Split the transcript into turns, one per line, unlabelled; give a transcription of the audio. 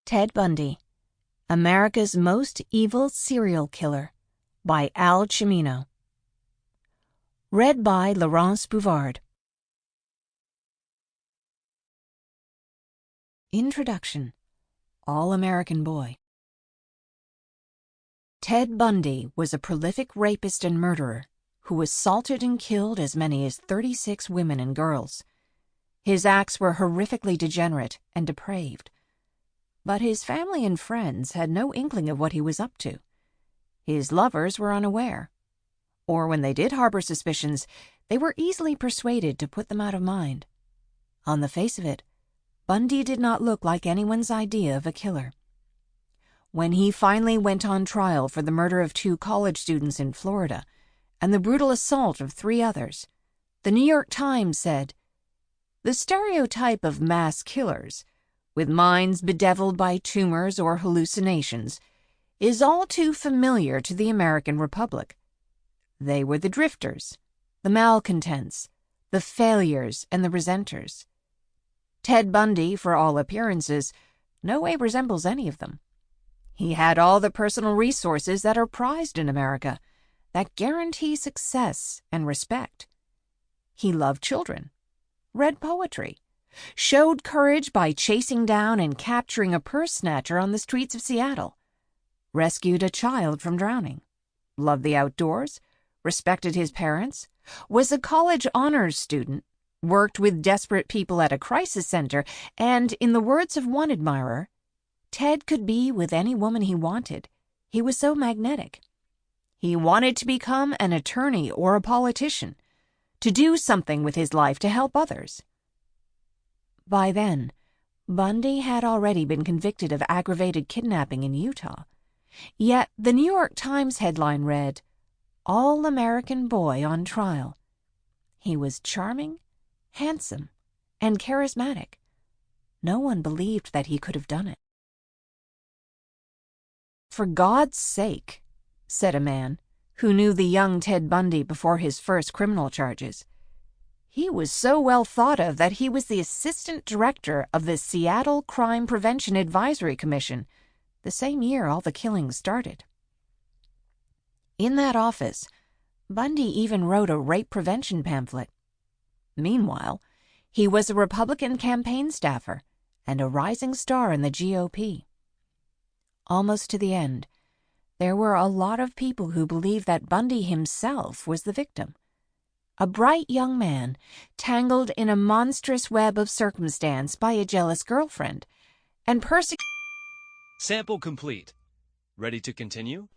Ted Bundy, America's Most Evil Serial Killer by Cimino. Read by Laurence Bouvard. Introduction. All-American Boy. Ted Bundy was a prolific rapist and murderer who assaulted and killed as many as 36 women and girls. His acts were horrifically degenerate and depraved. But his family and friends had no inkling of what he was up to. His lovers were unaware. Or when they did harbor suspicions, they were easily persuaded to put them out of mind. On the face of it, Bundy did not look like anyone's idea of a killer. When he finally went on trial for the murder of 2 college students in Florida and the brutal assault of 3 others, the New York Times said, "The stereotype of mass killers, with minds bedeviled by tumors or hallucinations, is all too familiar to the American Republic. They were the drifters, the malcontents, the failures, and the resenters. Ted Bundy, for all appearances, no way resembles any of them. He had all the personal resources that are prized in America, that guarantee success and respect. He loved children, read poetry, showed courage by chasing down and capturing a purse snatcher on the streets of Seattle, rescued a child from drowning, loved the outdoors, respected his parents, was a college honors student, worked with desperate people at a crisis center, and, in the words of one admirer, Ted could be with any woman he wanted. He was so magnetic. He wanted to become an attorney or a politician, to do something with his life to help others. By then, Bundy had already been convicted of aggravated kidnapping in Utah. Yet the New York Times headline read, "All-American Boy on Trial." He was charming, handsome, and charismatic. No one believed that he could have done it. "For God's sake," said a man who knew the young Ted Bundy before his first criminal charges. He was so well thought of that he was the assistant director of the Seattle Crime Prevention Advisory Commission, the same year all the killings started. In that office, Bundy even wrote a rape prevention pamphlet. Meanwhile, he was a Republican campaign staffer and a rising star in the GOP. Almost to the end, there were a lot of people who believed that Bundy himself was the victim. A bright young man, tangled in a monstrous web of circumstance by a jealous girlfriend, and
Sample complete. Ready to continue?